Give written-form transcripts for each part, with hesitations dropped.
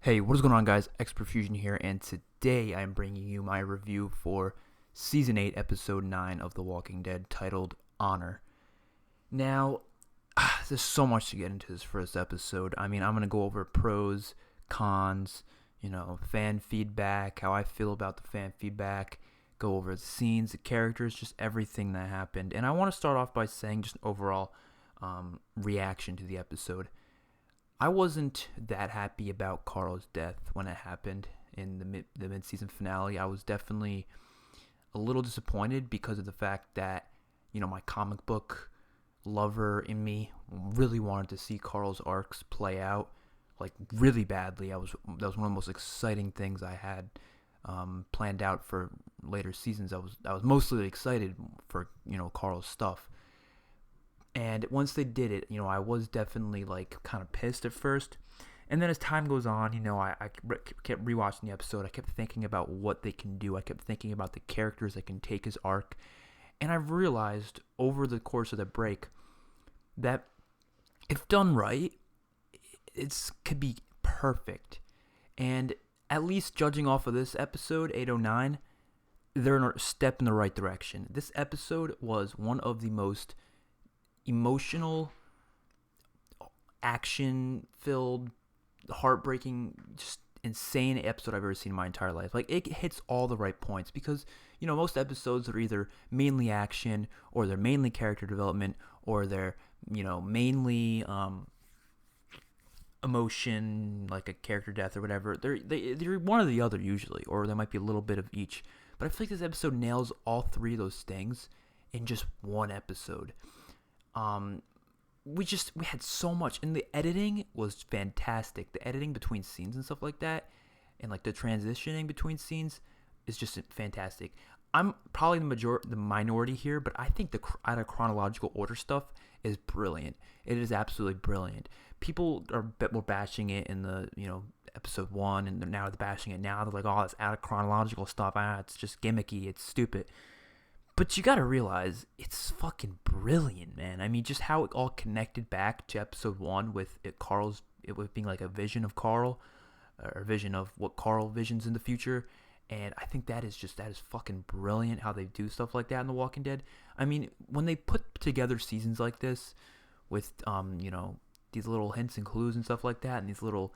Hey, what is going on, guys? XpertFusion here, and today I'm bringing you my review for Season 8, Episode 9 of The Walking Dead, titled Honor. Now, there's so much to get into this first episode. I mean, I'm going to go over pros, cons, fan feedback, how I feel about the fan feedback, go over the scenes, the characters, just everything that happened. And I want to start off by saying just an overall reaction to the episode. I wasn't that happy about Carl's death when it happened in the mid-season finale. I was definitely a little disappointed because of the fact that, my comic book lover in me really wanted to see Carl's arcs play out, like, really badly. That was one of the most exciting things I had planned out for later seasons. I was mostly excited for, Carl's stuff. And once they did it, I was definitely kind of pissed at first. And then as time goes on, I kept rewatching the episode. I kept thinking about what they can do. I kept thinking about the characters that can take his arc. And I've realized over the course of the break that if done right, it could be perfect. And at least judging off of this episode, 809, they're a step in the right direction. This episode was one of the most emotional, action-filled, heartbreaking, just insane episode I've ever seen in my entire life. Like, it hits all the right points because, most episodes are either mainly action or they're mainly character development or they're, mainly emotion, like a character death or whatever. They're one or the other usually, or there might be a little bit of each. But I feel like this episode nails all three of those things in just one episode. We had so much, and the editing was fantastic. The editing between scenes and stuff like that, and the transitioning between scenes is just fantastic. I'm probably the minority here, but I think the out of chronological order stuff is brilliant. It is absolutely brilliant. People are more bashing it in the episode 1, and now they're bashing it now. They're like, oh, it's out of chronological stuff. It's just gimmicky. It's stupid. But you gotta realize, it's fucking brilliant, man. I mean, just how it all connected back to episode 1 with it being like a vision of Carl, or a vision of what Carl visions in the future. And I think that is fucking brilliant how they do stuff like that in The Walking Dead. I mean, when they put together seasons like this with, these little hints and clues and stuff like that, and these little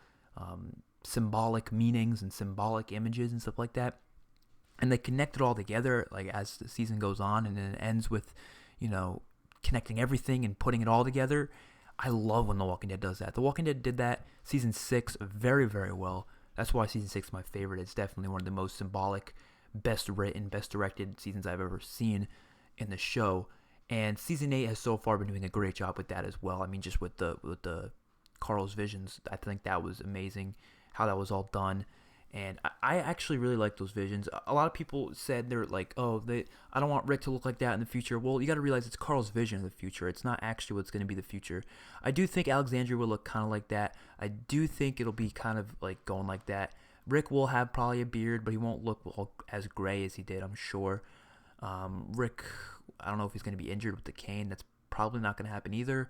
symbolic meanings and symbolic images and stuff like that, and they connect it all together, as the season goes on, and then it ends with, connecting everything and putting it all together. I love when The Walking Dead does that. The Walking Dead did that season 6 very, very well. That's why season 6 is my favorite. It's definitely one of the most symbolic, best written, best directed seasons I've ever seen in the show. And season 8 has so far been doing a great job with that as well. I mean, just with the Carl's visions, I think that was amazing how that was all done. And I actually really like those visions. A lot of people said they're like, I don't want Rick to look like that in the future. Well, you got to realize it's Carl's vision of the future. It's not actually what's going to be the future. I do think Alexandria will look kind of like that. I do think it'll be kind of like going like that. Rick will have probably a beard, but he won't look as gray as he did, I'm sure. Rick, I don't know if he's going to be injured with the cane. That's probably not going to happen either.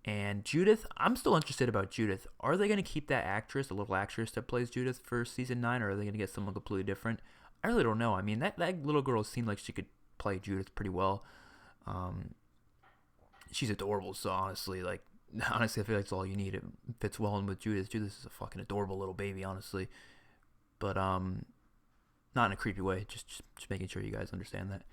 And Judith, I'm still interested about Judith. Are they going to keep that actress, the little actress that plays Judith, for season 9, or are they going to get someone completely different? I really don't know. I mean, that little girl seemed like she could play Judith pretty well. She's adorable, so honestly, I feel like that's all you need. It fits well in with Judith. Judith is a fucking adorable little baby, honestly. But not in a creepy way. Just making sure you guys understand that.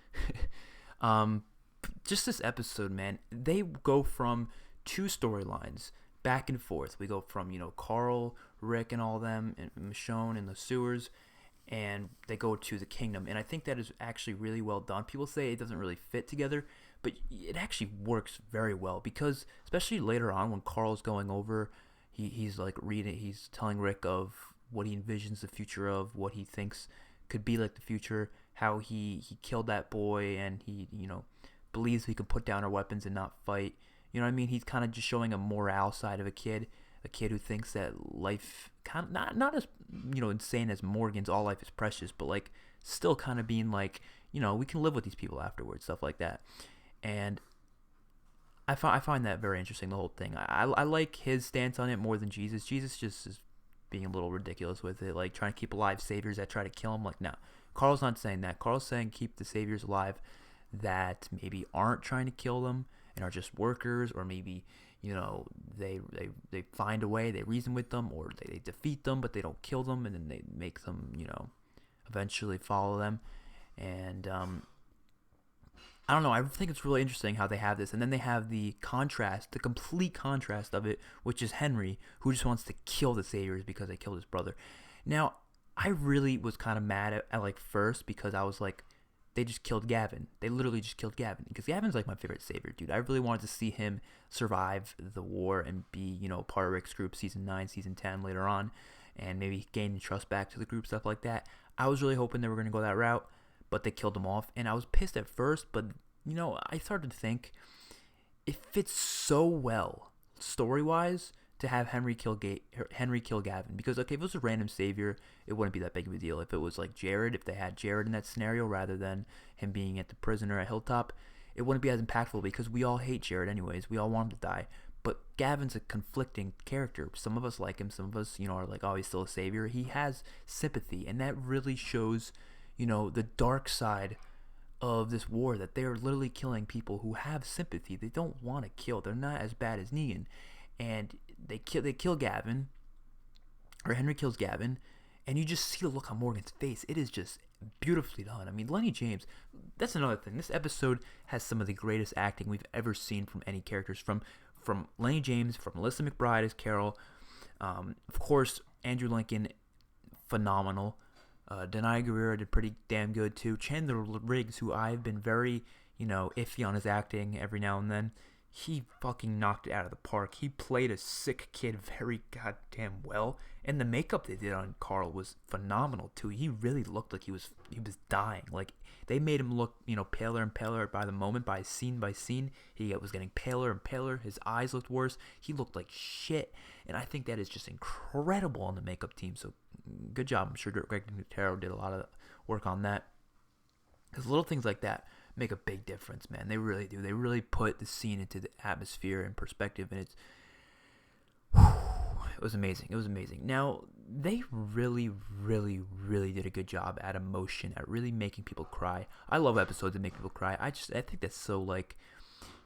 Just this episode, man. They go from two storylines back and forth. We go from Carl, Rick, and all them, and Michonne in the sewers, and they go to the kingdom. And I think that is actually really well done. People say it doesn't really fit together, but it actually works very well, because especially later on when Carl's going over, he's telling Rick of what he envisions the future of, what he thinks could be like the future, how he killed that boy, and he believes he can put down our weapons and not fight. You know what I mean? He's kind of just showing a morale side of a kid who thinks that life kind of not as insane as Morgan's all life is precious, but still kind of being we can live with these people afterwards, stuff like that. And I find that very interesting, the whole thing. I like his stance on it more than Jesus. Jesus just is being a little ridiculous with it, like trying to keep alive saviors that try to kill him. Like, no, Carl's not saying that. Carl's saying keep the saviors alive that maybe aren't trying to kill them and are just workers, or maybe, you know, they find a way, they reason with them, or they defeat them but they don't kill them, and then they make them, you know, eventually follow them. And I don't know, I think it's really interesting how they have this. And then they have the contrast, the complete contrast of it, which is Henry, who just wants to kill the saviors because they killed his brother. Now, I really was kind of mad at like first, because I was like, they just killed Gavin. They literally just killed Gavin, because Gavin's like my favorite savior, dude. I really wanted to see him survive the war and be, you know, part of Rick's group season 9, season 10 later on, and maybe gain trust back to the group, stuff like that. I was really hoping they were going to go that route, but they killed him off, and I was pissed at first, but, you know, I started to think it fits so well story-wise to have Henry kill Gavin, because, okay, if it was a random savior, it wouldn't be that big of a deal. If it was like Jared, if they had Jared in that scenario rather than him being at the prisoner at Hilltop, it wouldn't be as impactful, because we all hate Jared anyways. We all want him to die. But Gavin's a conflicting character. Some of us like him. Some of us, you know, are like, oh, he's still a savior. He has sympathy, and that really shows, you know, the dark side of this war, that they're literally killing people who have sympathy. They don't want to kill. They're not as bad as Negan. And they kill Gavin, or Henry kills Gavin, and you just see the look on Morgan's face. It is just beautifully done. I mean, Lenny James, that's another thing. This episode has some of the greatest acting we've ever seen from any characters, from Lenny James, from Melissa McBride as Carol, of course, Andrew Lincoln, phenomenal. Denai Guerrero did pretty damn good too. Chandler Riggs, who I've been very, you know, iffy on his acting every now and then, he fucking knocked it out of the park. He played a sick kid very goddamn well, and the makeup they did on Carl was phenomenal too. He really looked like he was dying. Like, they made him look, you know, paler and paler by the moment, by scene. He was getting paler and paler. His eyes looked worse. He looked like shit, and I think that is just incredible on the makeup team. So good job. I'm sure Greg Nicotero did a lot of work on that, because little things like that make a big difference, man. They really do. They really put the scene into the atmosphere and perspective, and it was amazing. It was amazing. Now, they really, really, really did a good job at emotion, at really making people cry. I love episodes that make people cry. I think that's so, like,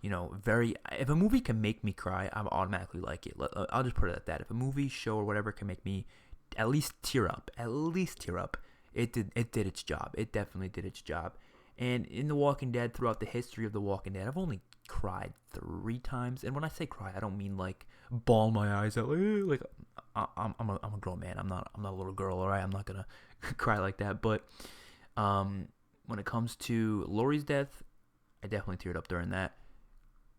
you know, very. If a movie can make me cry, I automatically like it. I'll just put it at that. If a movie, show, or whatever can make me at least tear up, it did its job. It definitely did its job. And in The Walking Dead, throughout the history of The Walking Dead, I've only cried 3 times. And when I say cry, I don't mean like bawl my eyes out. Like, I'm a grown man. I'm not a little girl. All right, I'm not gonna cry like that. But when it comes to Lori's death, I definitely teared up during that.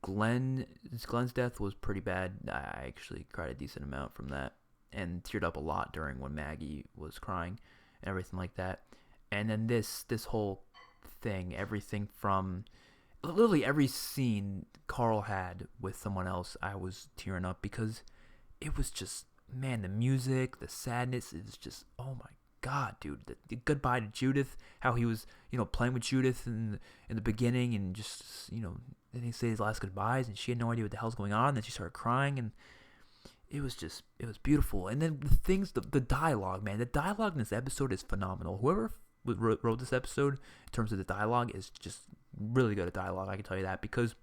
Glenn's death was pretty bad. I actually cried a decent amount from that, and teared up a lot during when Maggie was crying and everything like that. And then this whole thing, everything from literally every scene Carl had with someone else, I was tearing up, because it was just, man, the music, the sadness is just, oh my god, dude. The goodbye to Judith, how he was, you know, playing with Judith in the beginning, and just, you know, then he said his last goodbyes, and she had no idea what the hell's going on, and then she started crying, and it was beautiful. And then the dialogue, man, the dialogue in this episode is phenomenal. Whoever wrote this episode, in terms of the dialogue, is just really good at dialogue, I can tell you that, because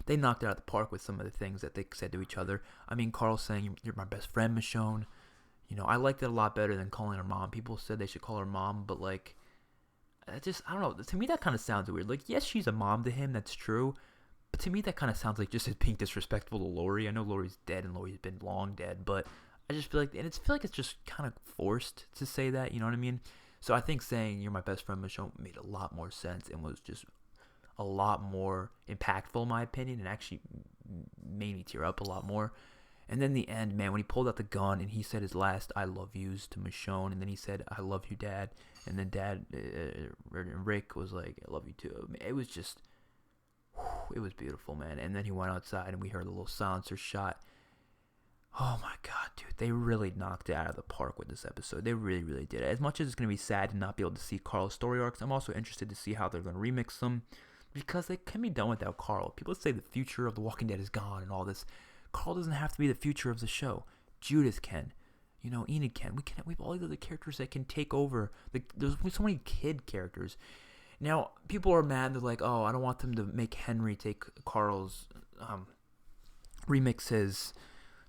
they knocked it out of the park with some of the things that they said to each other. I mean, Carl saying, "You're my best friend, Michonne." You know, I liked it a lot better than calling her mom. People said they should call her mom, but like, I don't know. To me, that kind of sounds weird. Like, yes, she's a mom to him, that's true, but to me, that kind of sounds like just as being disrespectful to Lori. I know Lori's dead, and Lori's been long dead, but I just feel like, it's just kind of forced to say that. You know what I mean? So I think saying "you're my best friend, Michonne" made a lot more sense, and was just a lot more impactful, in my opinion, and actually made me tear up a lot more. And then the end, man, when he pulled out the gun and he said his last "I love yous" to Michonne, and then he said "I love you, Dad," and then Rick was like "I love you too." It was just, it was beautiful, man. And then he went outside, and we heard a little silencer shot. Oh my god, dude, they really knocked it out of the park with this episode. They really, really did. As much as it's going to be sad to not be able to see Carl's story arcs, I'm also interested to see how they're going to remix them, because they can be done without Carl. People say the future of The Walking Dead is gone and all this. Carl doesn't have to be the future of the show. Judith can. Enid can. We have all the other characters that can take over. There's so many kid characters. Now, people are mad. They're like, oh, I don't want them to make Henry take Carl's, remix his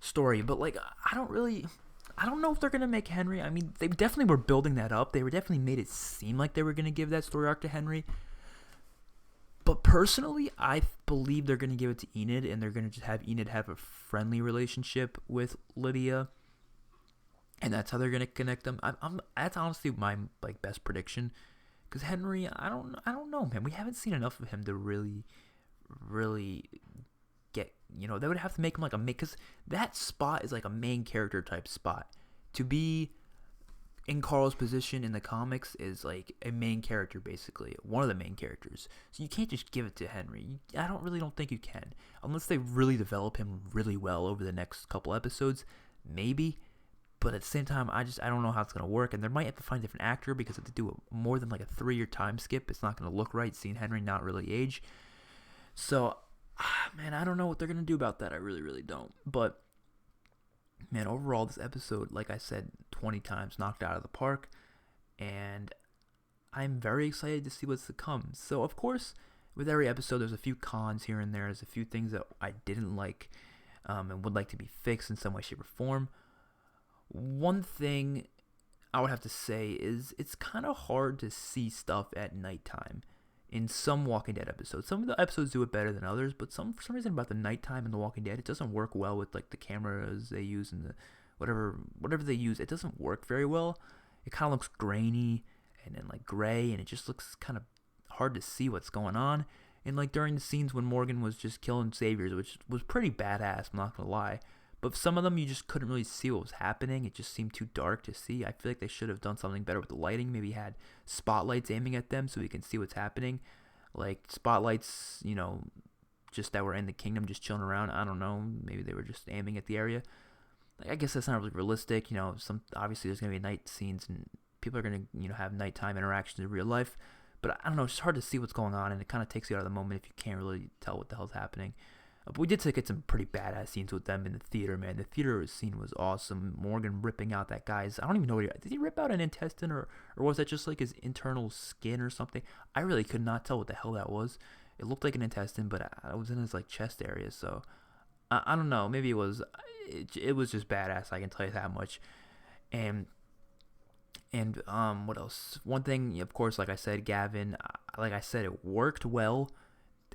story. But, like, I don't know if they're going to make Henry. I mean, they definitely were building that up. They were definitely made it seem like they were going to give that story arc to Henry. But personally, I believe they're going to give it to Enid, and they're going to just have Enid have a friendly relationship with Lydia. And that's how they're going to connect them. That's honestly my best prediction. Because Henry, I don't know, man. We haven't seen enough of him to really get, they would have to make him like because that spot is like a main character type spot. To be in Carl's position in the comics is like a main character, basically. One of the main characters. So you can't just give it to Henry. I don't think you can. Unless they really develop him really well over the next couple episodes. Maybe. But at the same time, I don't know how it's going to work. And they might have to find a different actor because if they do more than like a 3-year time skip, it's not going to look right seeing Henry not really age. So, man, I don't know what they're going to do about that. I really, really don't. But, man, overall, this episode, like I said 20 times, knocked out of the park. And I'm very excited to see what's to come. So, of course, with every episode, there's a few cons here and there. There's a few things that I didn't like and would like to be fixed in some way, shape, or form. One thing I would have to say is it's kind of hard to see stuff at nighttime in some Walking Dead episodes. Some of the episodes do it better than others, but for some reason about the nighttime in The Walking Dead, it doesn't work well with like the cameras they use and the whatever they use. It doesn't work very well. It kind of looks grainy and then like gray, and it just looks kind of hard to see what's going on. And like during the scenes when Morgan was just killing saviors, which was pretty badass, I'm not gonna lie. But some of them, you just couldn't really see what was happening. It just seemed too dark to see. I feel like they should have done something better with the lighting. Maybe had spotlights aiming at them so we can see what's happening. Like spotlights, just that were in the kingdom just chilling around. I don't know. Maybe they were just aiming at the area. Like, I guess that's not really realistic. Obviously there's going to be night scenes and people are going to, have nighttime interactions in real life. But I don't know. It's just hard to see what's going on, and it kind of takes you out of the moment if you can't really tell what the hell's happening. But we did get some pretty badass scenes with them in the theater, man. The theater scene was awesome. Morgan ripping out that guy's... I don't even know did he rip out an intestine, or was that just like his internal skin or something? I really could not tell what the hell that was. It looked like an intestine, but it was in his like chest area, so... I don't know. Maybe it was... It was just badass, I can tell you that much. And what else? One thing, of course, like I said, Gavin... Like I said, it worked well.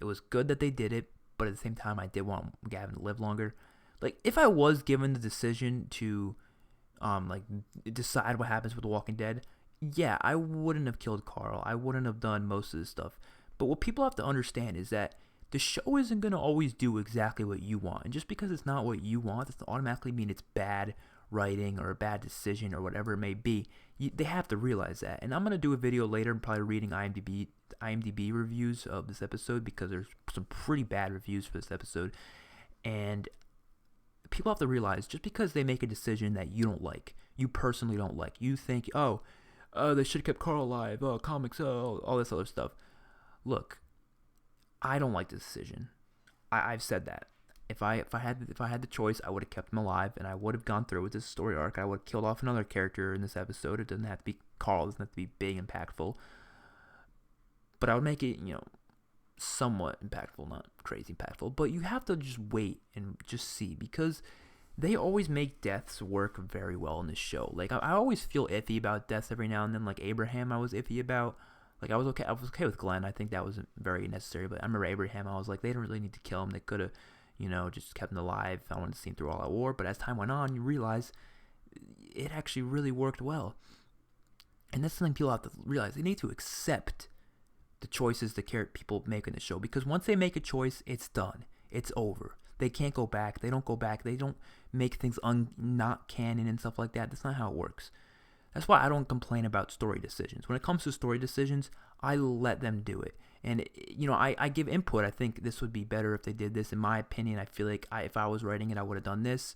It was good that they did it. But at the same time, I did want Gavin to live longer. Like, if I was given the decision to, decide what happens with The Walking Dead, yeah, I wouldn't have killed Carl. I wouldn't have done most of this stuff. But what people have to understand is that the show isn't going to always do exactly what you want. And just because it's not what you want, doesn't automatically mean it's bad writing or a bad decision or whatever it may be. They have to realize that. And I'm going to do a video later, probably reading IMDb reviews of this episode, because there's some pretty bad reviews for this episode. And people have to realize, just because they make a decision that you don't like, you personally don't like, you think, they should have kept Carl alive, comics, all this other stuff. Look, I don't like the decision. I've said that. If I had the choice, I would have kept him alive, and I would have gone through with this story arc. I would have killed off another character in this episode. It doesn't have to be Carl. It doesn't have to be big, impactful. But I would make it, somewhat impactful, not crazy impactful. But you have to just wait and just see, because they always make deaths work very well in this show. Like, I always feel iffy about deaths every now and then. Like Abraham, I was iffy about. Like, I was okay with Glenn. I think that wasn't very necessary. But I remember Abraham, I was like, they didn't really need to kill him. They could have, just kept him alive. I wanted to see him through all that war. But as time went on, you realize it actually really worked well. And that's something people have to realize. They need to accept the choices the people make in the show. Because once they make a choice, it's done. It's over. They can't go back. They don't go back. They don't make things not canon and stuff like that. That's not how it works. That's why I don't complain about story decisions. When it comes to story decisions, I let them do it. And, I give input. I think this would be better if they did this. In my opinion, I feel like if I was writing it, I would have done this,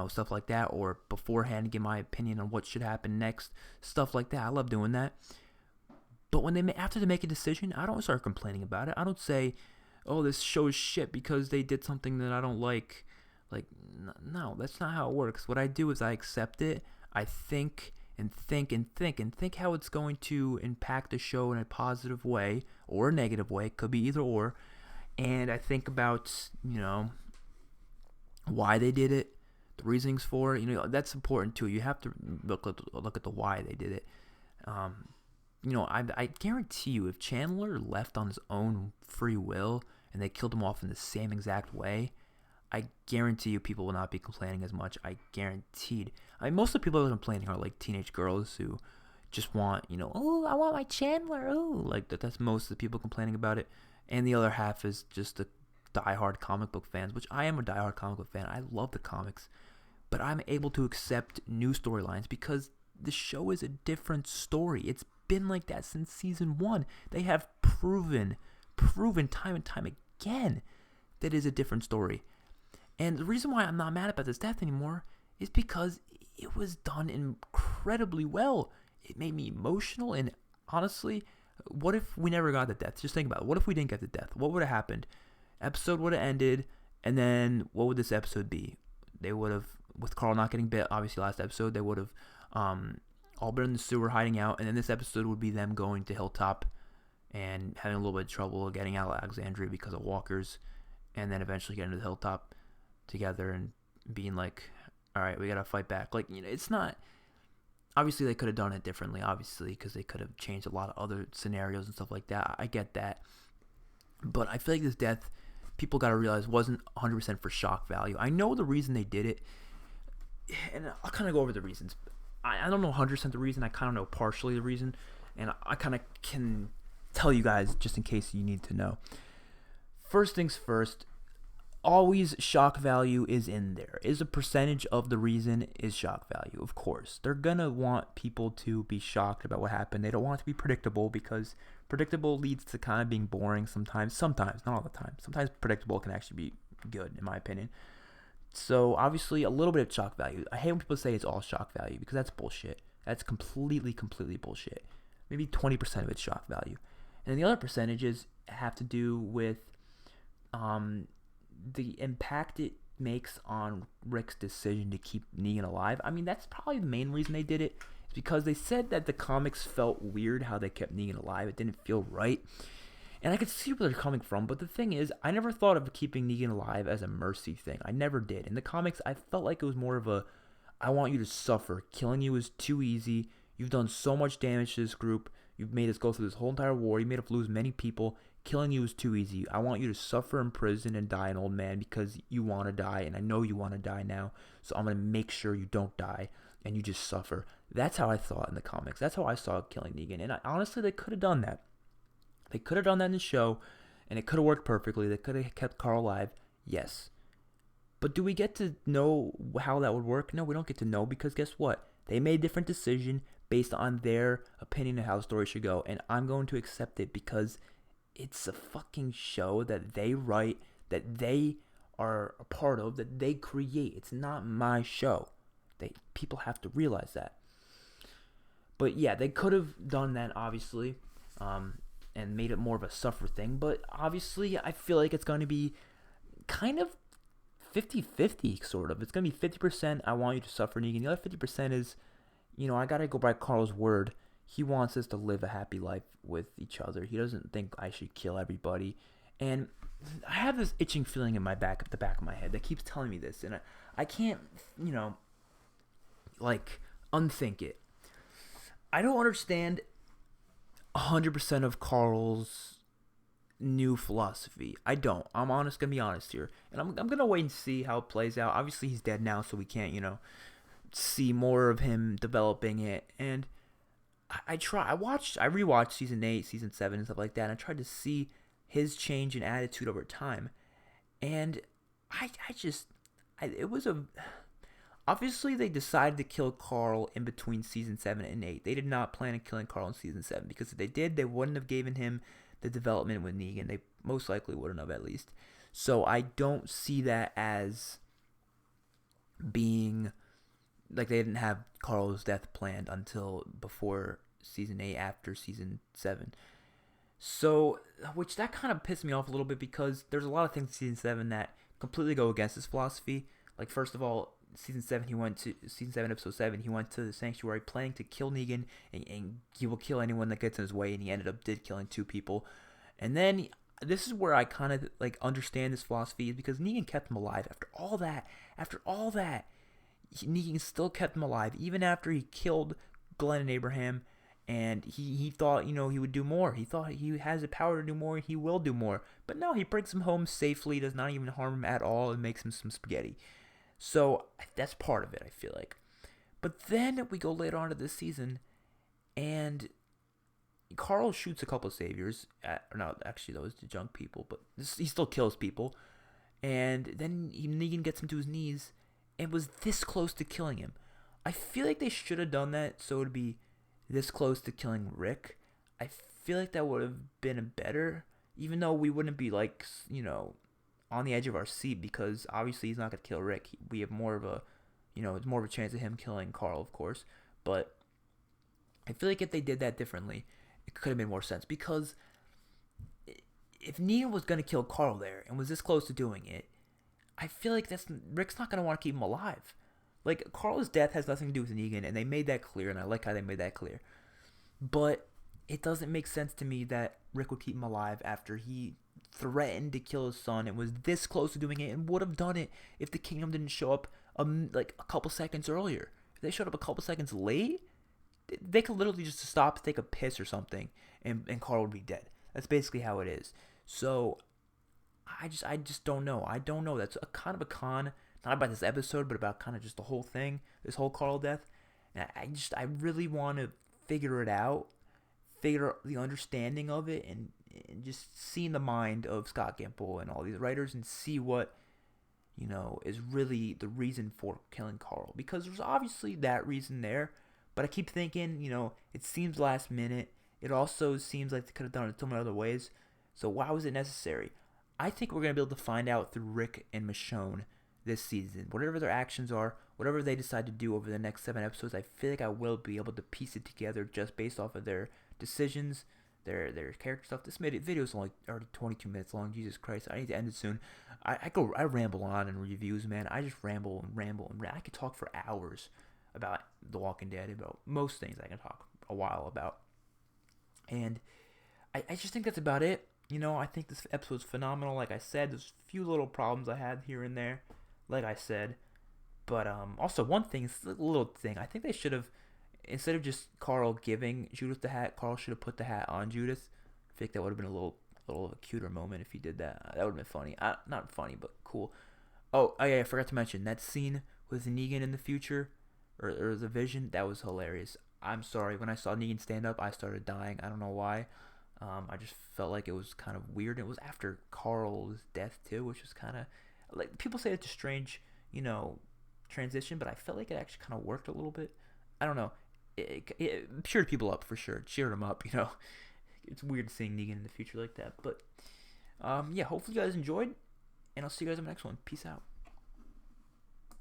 stuff like that. Or beforehand, give my opinion on what should happen next, stuff like that. I love doing that. But when after they make a decision, I don't start complaining about it. I don't say, oh, this show is shit because they did something that I don't like Like, no, that's not how it works. What I do is I accept it. I think and think and think and think how it's going to impact the show in a positive way or a negative way. It could be either or. And I think about, why they did it, the reasonings for it. That's important too. You have to look at the why they did it. I guarantee you, if Chandler left on his own free will and they killed him off in the same exact way, I guarantee you people will not be complaining as much. I guaranteed. Most of the people that are complaining are like teenage girls who just want, oh, I want my Chandler. Oh, like that's most of the people complaining about it. And the other half is just the diehard comic book fans, which I am a diehard comic book fan. I love the comics. But I'm able to accept new storylines because the show is a different story. It's been like that since season 1. They have proven time and time again that it is a different story. And the reason why I'm not mad about this death anymore is because it was done incredibly well. It made me emotional, and honestly, what if we never got the death? Just think about it. What if we didn't get the death? What would have happened? Episode would have ended, and then what would this episode be? They would have, with Carl not getting bit, obviously last episode, they would have all been in the sewer hiding out, and then this episode would be them going to Hilltop and having a little bit of trouble getting out of Alexandria because of walkers, and then eventually getting to the Hilltop together and being like, all right, we gotta fight back. Like, it's not, obviously they could have done it differently, obviously, because they could have changed a lot of other scenarios and stuff like that. I get that, but I feel like this death, people gotta realize, wasn't 100% for shock value. I know the reason they did it, and I'll kind of go over the reasons. I don't know 100% the reason. I kind of know partially the reason, and I kind of can tell you guys just in case you need to know. First things first, always shock value is in there. Is a percentage of the reason is shock value, of course. They're going to want people to be shocked about what happened. They don't want it to be predictable because predictable leads to kind of being boring sometimes, not all the time. Sometimes predictable can actually be good, in my opinion. So obviously a little bit of shock value. I hate when people say it's all shock value because that's bullshit. That's completely bullshit. Maybe 20% of it's shock value. And then the other percentages have to do with the impact it makes on Rick's decision to keep Negan alive. I mean, that's probably the main reason they did it. It's because they said that the comics felt weird how they kept Negan alive. It didn't feel right. And I could see where they're coming from, but the thing is, I never thought of keeping Negan alive as a mercy thing. I never did. In the comics, I felt like it was more of a, I want you to suffer. Killing you is too easy. You've done so much damage to this group. You've made us go through this whole entire war. You made us lose many people. Killing you is too easy. I want you to suffer in prison and die an old man because you want to die, and I know you want to die now, so I'm going to make sure you don't die, and you just suffer. That's how I thought in the comics. That's how I saw killing Negan, and honestly, they could have done that. They could have done that in the show, and it could have worked perfectly. They could have kept Carl alive, yes. But do we get to know how that would work? No, we don't get to know because guess what? They made a different decision based on their opinion of how the story should go, and I'm going to accept it because it's a fucking show that they write, that they are a part of, that they create. It's not my show. People have to realize that. But yeah, they could have done that, obviously, and made it more of a suffer thing. But obviously, I feel like it's going to be kind of 50-50, sort of. It's going to be 50% I want you to suffer, Negan. The other 50% is, I got to go by Carl's word. He wants us to live a happy life with each other. He doesn't think I should kill everybody. And I have this itching feeling in the back of my head that keeps telling me this. And I can't, unthink it. I don't understand 100% of Carl's new philosophy. I don't. I'm going to be honest here. And I'm going to wait and see how it plays out. Obviously, he's dead now, so we can't, see more of him developing it. And I rewatched season 8, season 7 and stuff like that, and I tried to see his change in attitude over time. And obviously they decided to kill Carl in between season 7 and 8. They did not plan on killing Carl in season 7, because if they did, they wouldn't have given him the development with Negan. They most likely wouldn't have, at least. So I don't see that as being like they didn't have Carl's death planned until before season 8, after season 7. So, that kind of pissed me off a little bit, because there's a lot of things in season 7 that completely go against this philosophy. Like, first of all, season 7, episode 7. He went to the sanctuary planning to kill Negan, and he will kill anyone that gets in his way. And he did killing 2 people. And then this is where I kind of like understand his philosophy, is because Negan kept him alive after all that. Negan still kept him alive even after he killed Glenn and Abraham. And he thought, he would do more. He thought he has the power to do more, and he will do more. But no, he brings him home safely, does not even harm him at all, and makes him some spaghetti. So that's part of it, I feel like. But then we go later on to this season, and Carl shoots a couple of saviors. No, actually, those are junk people, but he still kills people. And then Negan gets him to his knees and was this close to killing him. I feel like they should have done that so it would be this close to killing Rick. I feel like that would have been better, even though we wouldn't be like, on the edge of our seat, because obviously he's not going to kill Rick. We have more of a, it's more of a chance of him killing Carl, of course. But I feel like if they did that differently, it could have made more sense, because if Negan was going to kill Carl there and was this close to doing it, I feel like Rick's not going to want to keep him alive. Like, Carl's death has nothing to do with Negan, and they made that clear, and I like how they made that clear. But it doesn't make sense to me that Rick would keep him alive after he threatened to kill his son and was this close to doing it, and would have done it if the kingdom didn't show up like a couple seconds earlier. If they showed up a couple seconds late, they could literally just stop to take a piss or something, and Carl would be dead. That's basically how it is. So I just don't know. I don't know. That's a kind of a con. Not about this episode, but about kind of just the whole thing, this whole Carl death. And I really want to figure it out, figure out the understanding of it, and just see in the mind of Scott Gimple and all these writers, and see what, is really the reason for killing Carl. Because there's obviously that reason there, but I keep thinking, it seems last minute. It also seems like they could have done it so many other ways. So why was it necessary? I think we're going to be able to find out through Rick and Michonne this season. Whatever their actions are, whatever they decide to do over the next 7 episodes, I feel like I will be able to piece it together just based off of their decisions, their character stuff. This video is only already 22 minutes long. Jesus Christ, I need to end it soon. I ramble on in reviews, man. I just ramble. I could talk for hours about The Walking Dead, about most things I can talk a while about. And I just think that's about it. I think this episode's phenomenal. Like I said, there's a few little problems I had here and there, like I said. But also one thing, it's a little thing. I think they should have, instead of just Carl giving Judith the hat, Carl should have put the hat on Judith. I think that would have been a little cuter moment if he did that. That would have been funny. Not funny, but cool. Oh yeah, I forgot to mention that scene with Negan in the future, or the vision. That was hilarious. I'm sorry, when I saw Negan stand up, I started dying. I don't know why. I just felt like it was kind of weird. It was after Carl's death too, which was kind of like, people say it's a strange, transition, but I felt like it actually kind of worked a little bit. I don't know. It cheered people up for sure. It cheered them up, It's weird seeing Negan in the future like that. But yeah, hopefully you guys enjoyed, and I'll see you guys in the next one. Peace out.